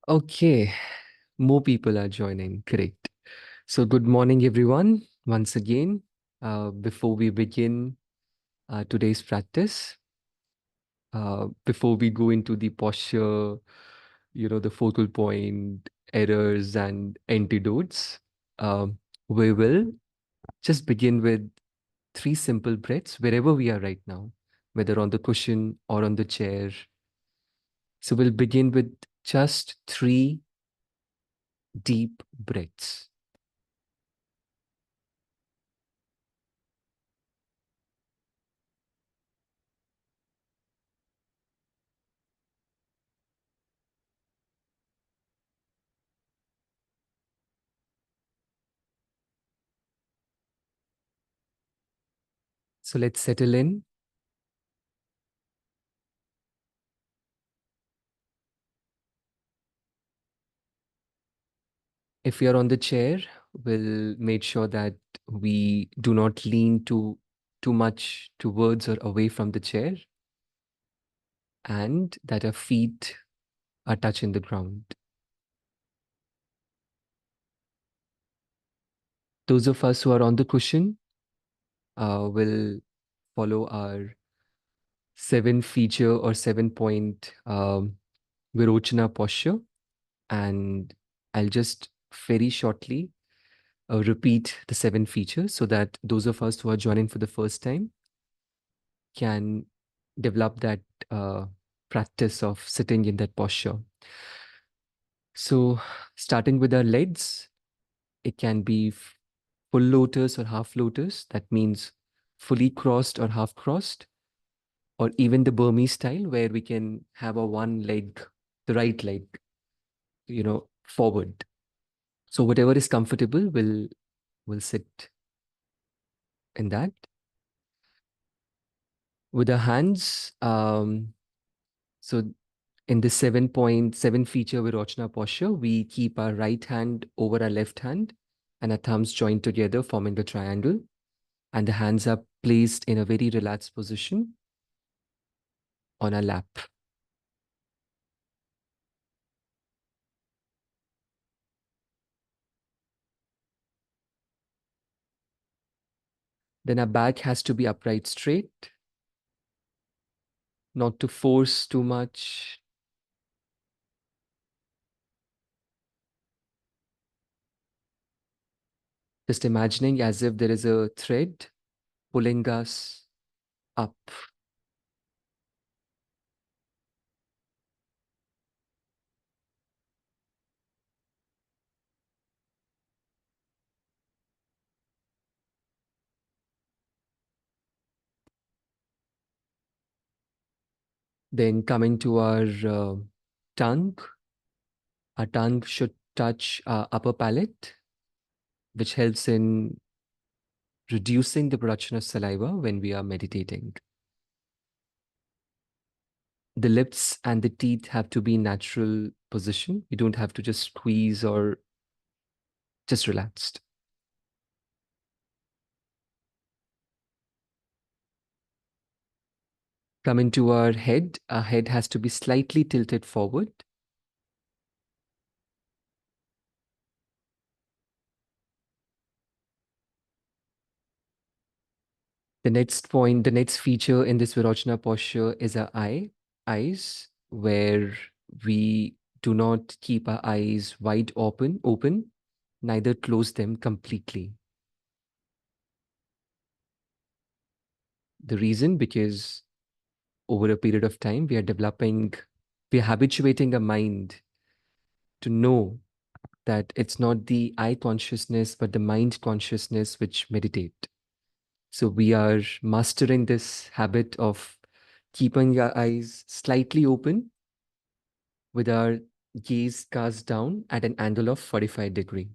Okay, more people are joining. Great. So, good morning, everyone. Once again, before we begin today's practice, before we go into the posture, the focal point, errors, and antidotes, um, we will just begin with three simple breaths wherever we are right now, whether on the cushion or on the chair. So, we'll begin with just three deep breaths. So, let's settle in. If we are on the chair, we'll make sure that we do not lean too much towards or away from the chair and that our feet are touching the ground. Those of us who are on the cushion will follow our seven feature or 7 point Virochana posture. And I'll just very shortly repeat the seven features so that those of us who are joining for the first time can develop that uh, practice of sitting in that posture. So, starting with our legs, it can be full lotus or half lotus. That means fully crossed or half crossed, or even the Burmese style where we can have a one leg, the right leg, forward. So, whatever is comfortable, will sit in that. With our hands, so in the 7.7 feature Virochana posture, we keep our right hand over our left hand and our thumbs joined together, forming a triangle. And the hands are placed in a very relaxed position on our lap. Then our back has to be upright straight, not to force too much. Just imagining as if there is a thread pulling us up. Then coming to tongue, our tongue should touch our upper palate, which helps in reducing the production of saliva when we are meditating. The lips and the teeth have to be in natural position. You don't have to just squeeze or just relaxed. Coming to our head has to be slightly tilted forward. The next feature in this Virachana posture is our eyes, where we do not keep our eyes wide open, neither close them completely. The reason, because over a period of time, we are habituating our mind to know that it's not the eye consciousness, but the mind consciousness which meditate. So we are mastering this habit of keeping our eyes slightly open with our gaze cast down at an angle of 45-degree.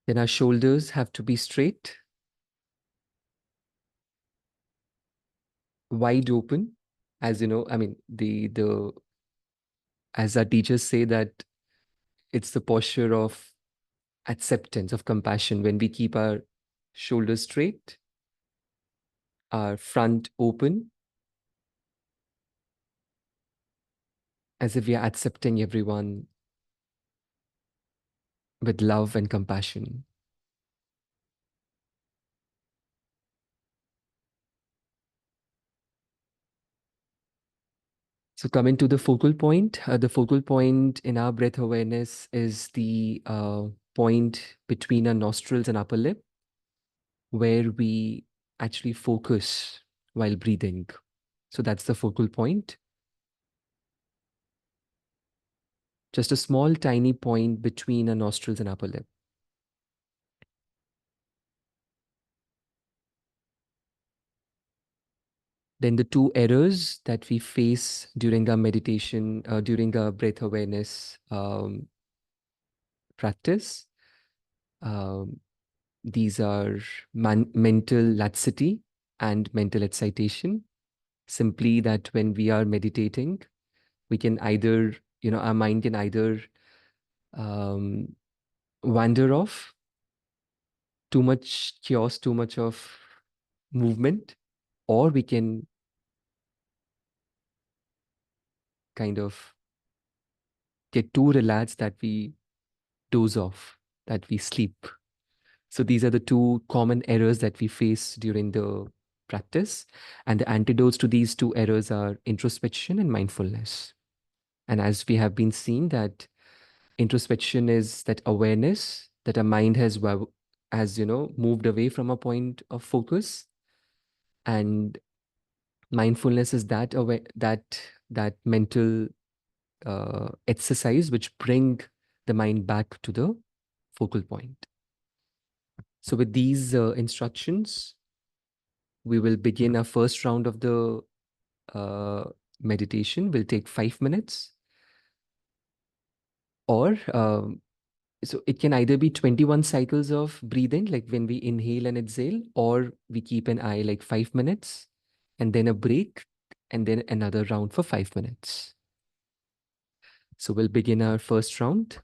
Then our shoulders have to be straight, wide open. As you know, I mean, the as our teachers say, that it's the posture of acceptance, of compassion, when we keep our shoulders straight, our front open, as if we are accepting everyone with love and compassion. So, coming to the focal point in our breath awareness is the point between our nostrils and upper lip, where we actually focus while breathing. So, that's the focal point. Just a small, tiny point between our nostrils and upper lip. Then the two errors that we face during our meditation, during our breath awareness practice, um, these are mental laxity and mental excitation. Simply that when we are meditating, we can either, our mind can either um, wander off, too much chaos, too much of movement, or we can kind of get too relaxed that we doze off, that we sleep. So these are the two common errors that we face during the practice. And the antidotes to these two errors are introspection and mindfulness. And as we have been seeing, that introspection is that awareness that a mind has moved away from a point of focus, and mindfulness is that that mental exercise which bring the mind back to the focal point. So with these instructions, we will begin our first round of the uh, meditation. Will take 5 minutes, or so it can either be 21 cycles of breathing, like when we inhale and exhale, or we keep an eye like 5 minutes, and then a break, and then another round for 5 minutes. So we'll begin our first round.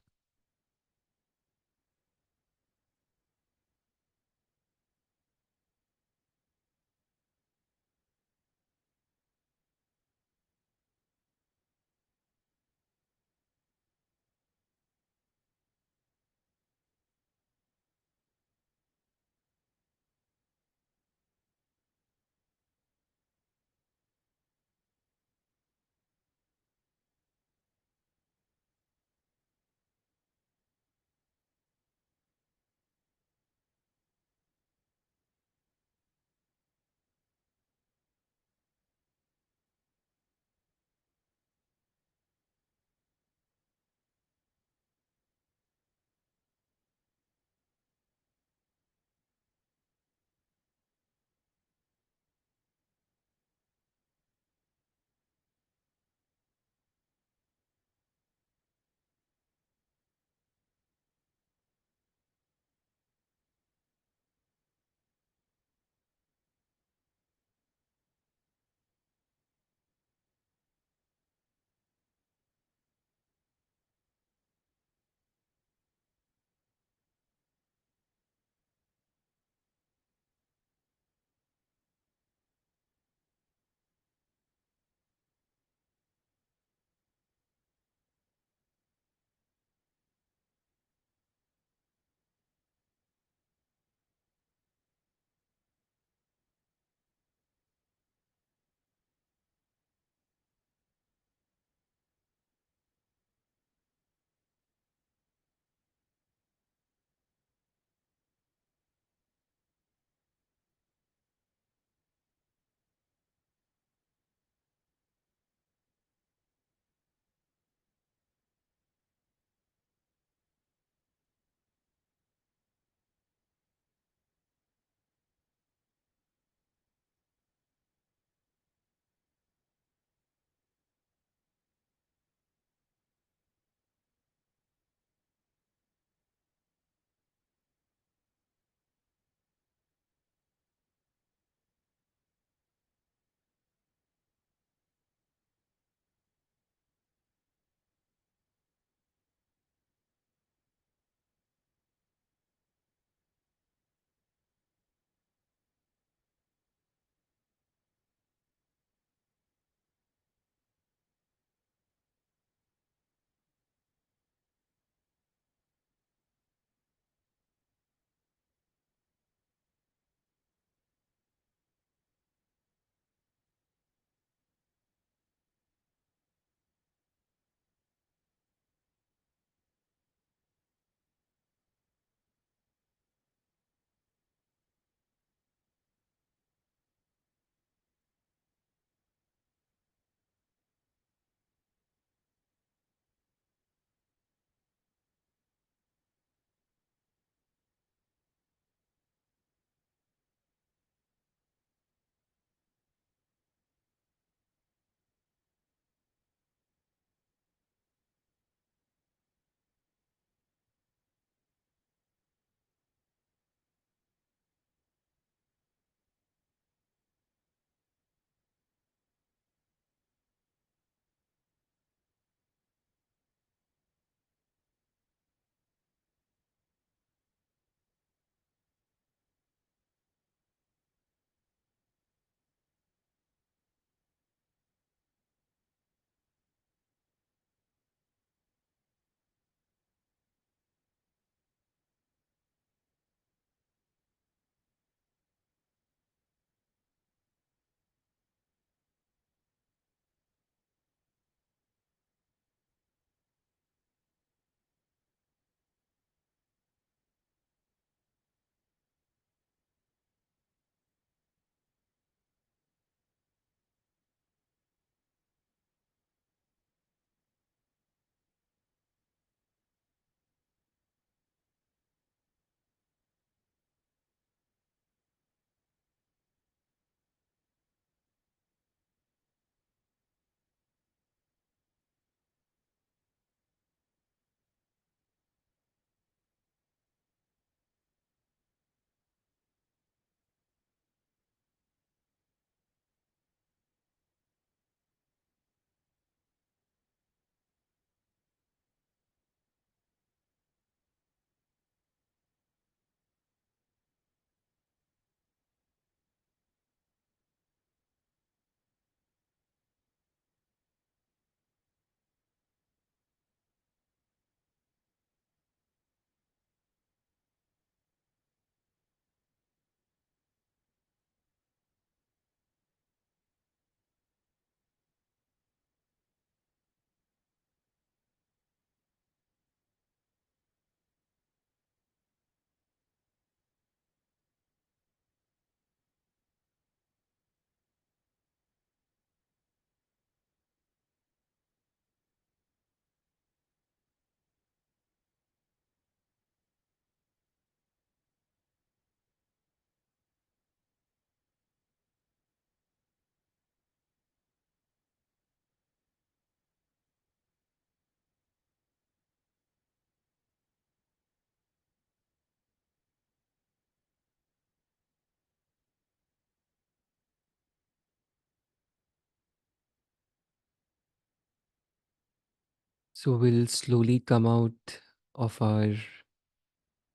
So we'll slowly come out of our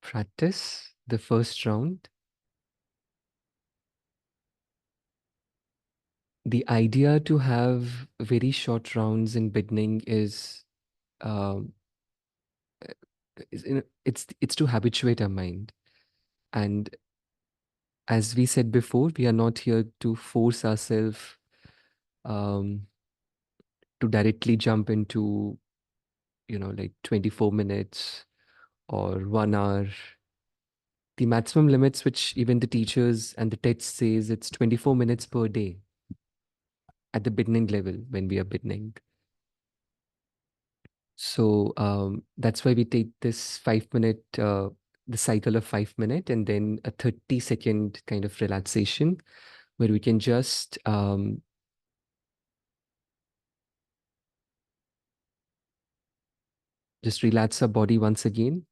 practice, the first round. The idea to have very short rounds in beginning um, it's to habituate our mind. And as we said before, we are not here to force ourselves um, to directly jump into, like 24 minutes or 1 hour. The maximum limits, which even the teachers and the text says, it's 24 minutes per day at the beginning level when we are beginning. So that's why we take this 5 minute, the cycle of 5 minute, and then a 30-second kind of relaxation where we can just relax our body once again.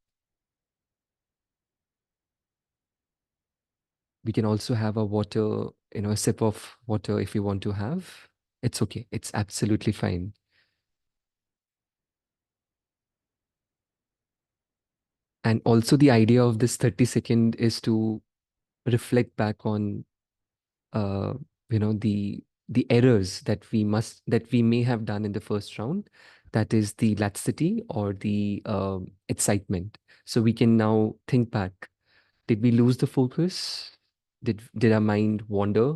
We can also have a water, a sip of water if you want to have. It's okay. It's absolutely fine. And also the idea of this 30-second is to reflect back on uh, the errors that we may have done in the first round. That is the laxity or the excitement. So we can now think back. Did we lose the focus? Did our mind wander?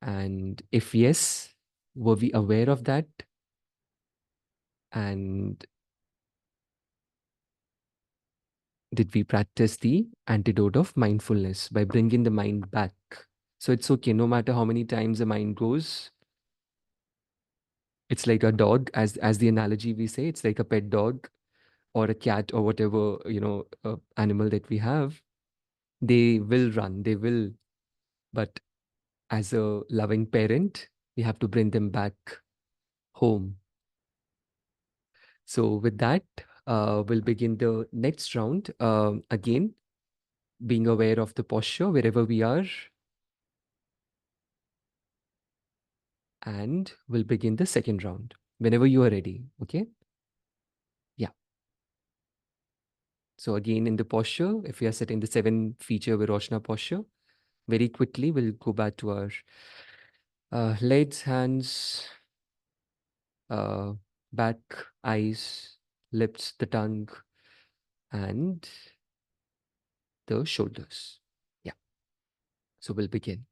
And if yes, were we aware of that? And did we practice the antidote of mindfulness by bringing the mind back? So it's okay, no matter how many times the mind goes. It's like a dog, as the analogy we say, it's like a pet dog or a cat or whatever, animal that we have. They will run, they will, but as a loving parent, we have to bring them back home. So with that, we'll begin the next round. Again, being aware of the posture wherever we are, and we'll begin the second round whenever you are ready. Okay. Yeah. So again, in the posture, if we are setting the 7 feature Virochana posture, very quickly we'll go back to our legs, hands, uh, back, eyes, lips, the tongue, and the shoulders. Yeah. So we'll begin.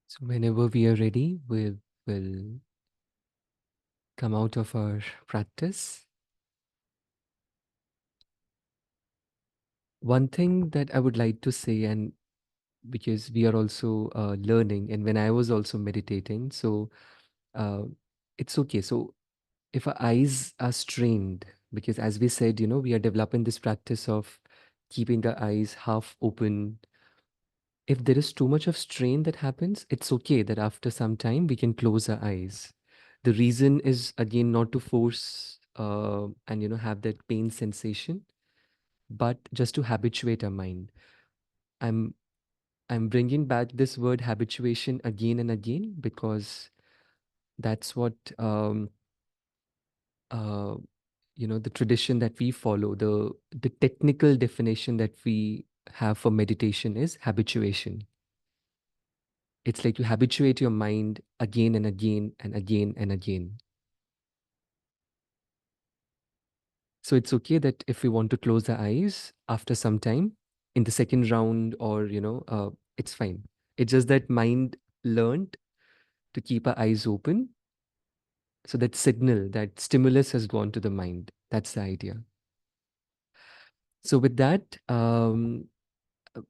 So whenever we are ready, we will come out of our practice. One thing that I would like to say, and because we are also learning, and when I was also meditating, so uh, it's okay. So if our eyes are strained, because as we said, we are developing this practice of keeping our eyes half open. If there is too much of strain that happens, it's okay that after some time we can close our eyes. The reason is again not to force and have that pain sensation, but just to habituate our mind. I'm I'm bringing back this word habituation again and again because that's what uh, the tradition that we follow, the technical definition that we have for meditation is habituation. It's like you habituate your mind again and again and again and again. So it's okay that if we want to close the eyes after some time in the second round, or it's fine. It's just that mind learned to keep our eyes open. So that signal, that stimulus has gone to the mind. That's the idea. So with that,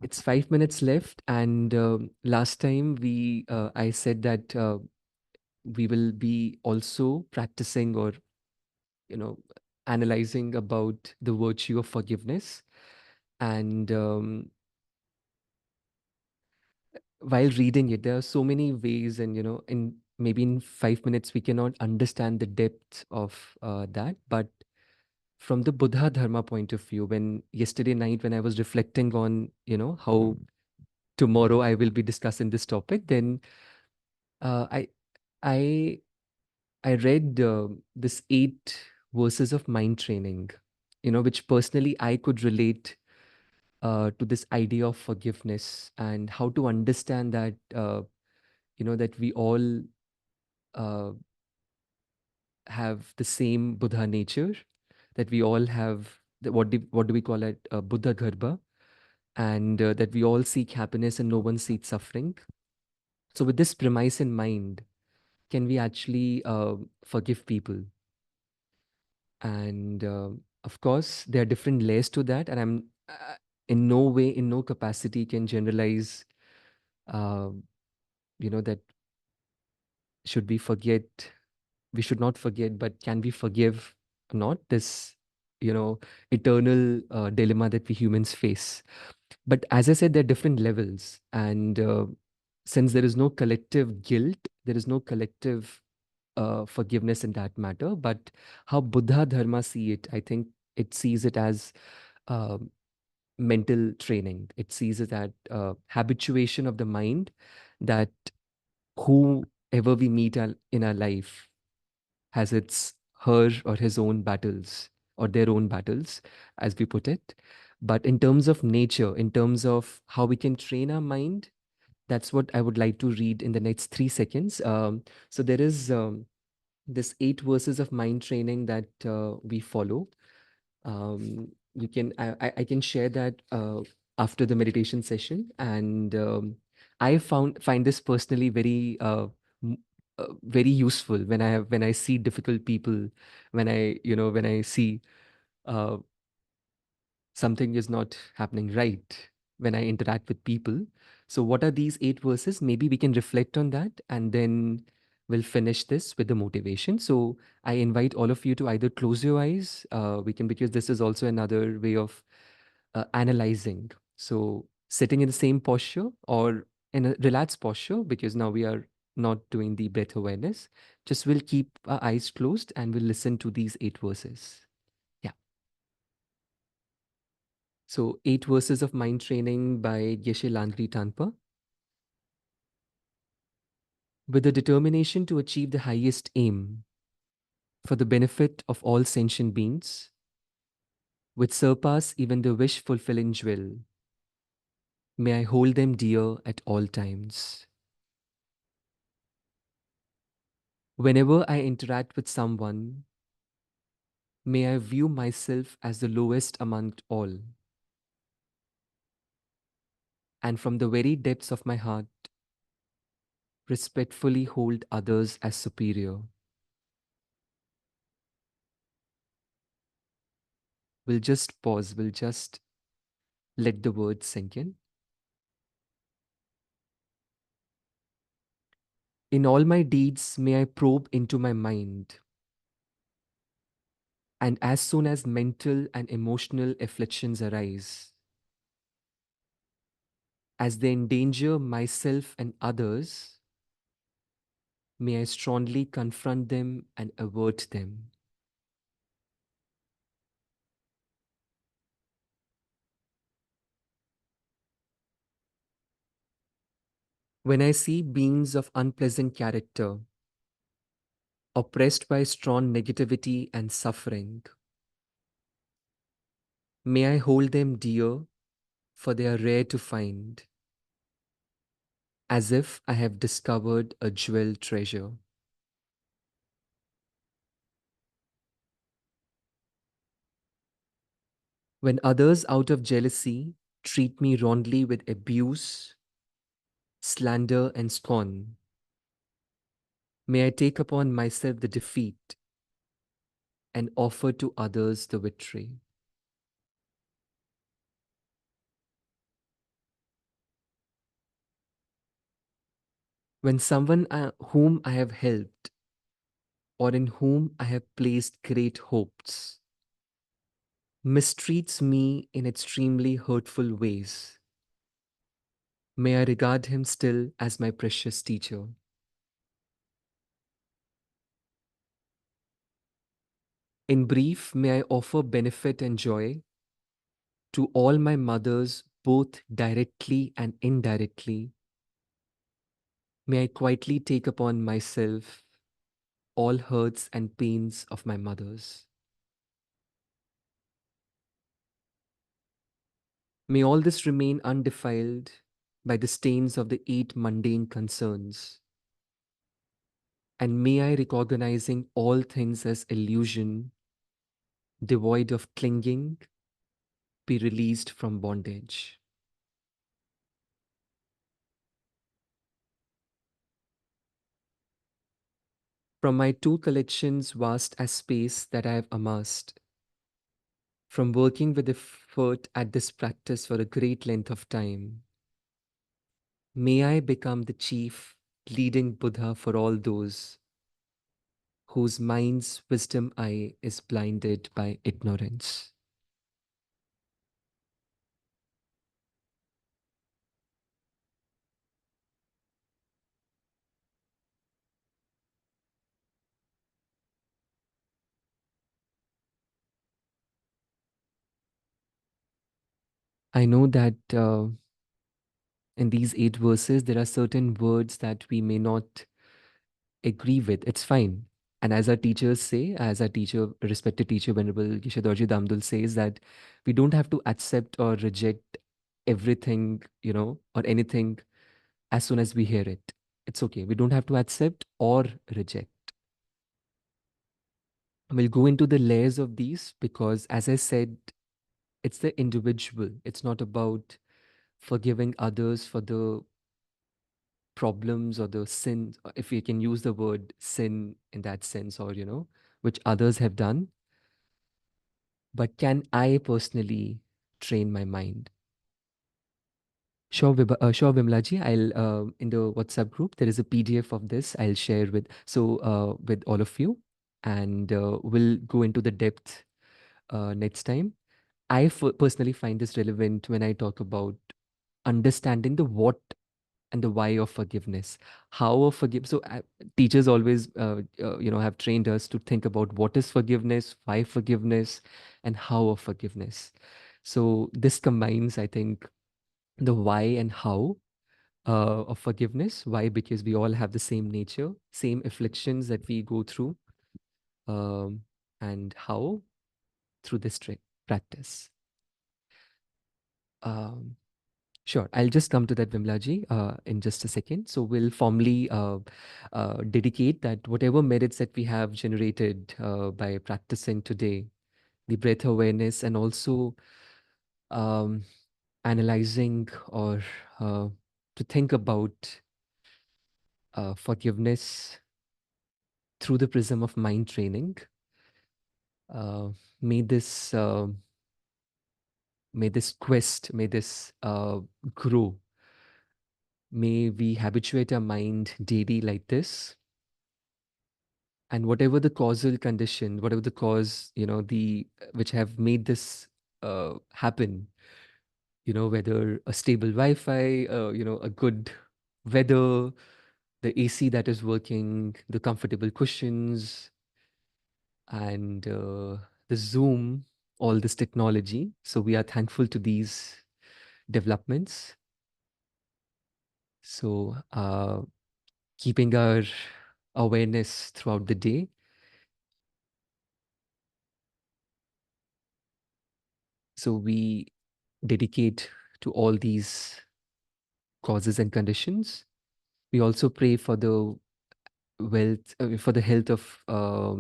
it's 5 minutes left. And last time I said that we will be also practicing, or you know, analyzing about the virtue of forgiveness. And while reading it, there are so many ways, and in maybe in 5 minutes we cannot understand the depth of that. But from the Buddha Dharma point of view, when yesterday night when I was reflecting on, how tomorrow I will be discussing this topic, then uh, I I I read this 8 verses of mind training, which personally I could relate to this idea of forgiveness and how to understand that that we all uh, have the same Buddha nature, that we all have what do we call it, Buddha Garbha, and that we all seek happiness and no one seeks suffering. So with this premise in mind, can we actually forgive people? And of course, there are different layers to that, and I'm in no way, in no capacity, can generalize. Uh, that should we forget? We should not forget, but can we forgive or not? This, eternal dilemma that we humans face. But as I said, there are different levels, and since there is no collective guilt, there is no collective forgiveness in that matter. But how Buddha Dharma see it, I think it sees it as uh, mental training. It sees it as habituation of the mind, that whoever we meet in our life has its her or his own battles, or their own battles, as we put it. But in terms of nature, in terms of how we can train our mind, that's what I would like to read in the next 3 seconds. So there is this 8 verses of mind training that we follow. You can I can share that after the meditation session, and I find this personally m- very useful when I see difficult people, when I see uh, something is not happening right when I interact with people. So, what are these 8 verses? Maybe we can reflect on that, and then we'll finish this with the motivation. So, I invite all of you to either close your eyes. We can, because this is also another way of analyzing. So, sitting in the same posture or in a relaxed posture, because now we are not doing the breath awareness. Just we'll keep our eyes closed and we'll listen to these 8 verses. Yeah. So, 8 verses of mind training by Geshe Landry Tanpa. With the determination to achieve the highest aim for the benefit of all sentient beings, which surpass even the wish fulfilling jewel, may I hold them dear at all times. Whenever I interact with someone, may I view myself as the lowest among all, and from the very depths of my heart, respectfully hold others as superior. We'll just pause, we'll just let the words sink in. In all my deeds, may I probe into my mind, and as soon as mental and emotional afflictions arise, as they endanger myself and others, may I strongly confront them and avert them. When I see beings of unpleasant character, oppressed by strong negativity and suffering, may I hold them dear, for they are rare to find, as if I have discovered a jewel treasure. When others out of jealousy treat me wrongly with abuse, slander, and scorn, may I take upon myself the defeat and offer to others the victory. When someone whom I have helped or in whom I have placed great hopes mistreats me in extremely hurtful ways, may I regard him still as my precious teacher. In brief, may I offer benefit and joy to all my mothers, both directly and indirectly. May I quietly take upon myself all hurts and pains of my mothers. May all this remain undefiled by the stains of the 8 mundane concerns. And may I, recognizing all things as illusion, devoid of clinging, be released from bondage. From my two collections, vast as space that I have amassed, from working with effort at this practice for a great length of time, may I become the chief leading Buddha for all those whose mind's wisdom eye is blinded by ignorance. I know that in these 8 verses, there are certain words that we may not agree with. It's fine. And as our teachers say, as our teacher, respected teacher, Venerable Gishadorji Damdul says that we don't have to accept or reject everything, or anything as soon as we hear it. It's okay. We don't have to accept or reject. We'll go into the layers of these because, as I said, it's the individual. It's not about forgiving others for the problems or the sin, if we can use the word sin in that sense, or, which others have done. But can I personally train my mind? Sure, Vimlaji. I'll in the WhatsApp group there is a PDF of this. I'll share with all of you, and we'll go into the depth next time. Personally find this relevant when I talk about understanding the what and the why of forgiveness. How of forgive. So teachers always, have trained us to think about what is forgiveness, why forgiveness, and how of forgiveness. So this combines, I think, the why and how of forgiveness. Why? Because we all have the same nature, same afflictions that we go through, um, and how through this practice. Um, Sure, I'll just come to that, Vimlaji, in just a second. So we'll formally dedicate that whatever merits that we have generated by practicing today, the breath awareness, and also um, analyzing or to think about forgiveness through the prism of mind training. Uh, may this may this quest, may this grow. May we habituate our mind daily like this. And whatever the causal condition, whatever the cause, the which have made this happen, whether a stable Wi-Fi, a good weather, the AC that is working, the comfortable cushions, and the Zoom, all this technology. So we are thankful to these developments. So keeping our awareness throughout the day. So we dedicate to all these causes and conditions. We also pray for the for the health of uh,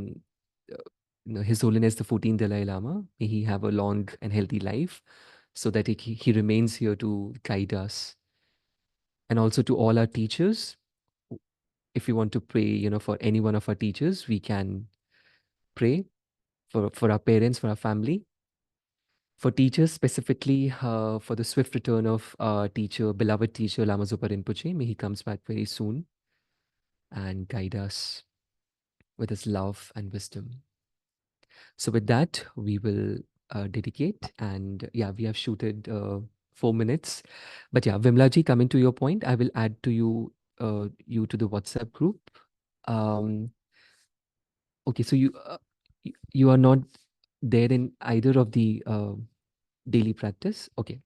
His Holiness the 14th Dalai Lama. May he have a long and healthy life, so that he remains here to guide us. And also to all our teachers, if you want to pray, for any one of our teachers, we can pray for our parents, for our family. For teachers specifically, for the swift return of our teacher, beloved teacher Lama Zopa Rinpoche, may he comes back very soon and guide us with his love and wisdom. So with that, we will dedicate. And yeah, we have shooted 4 minutes. But yeah, Vimlaji, coming to your point, I will add to you to the WhatsApp group. Um, okay, so you are not there in either of the daily practice. Okay.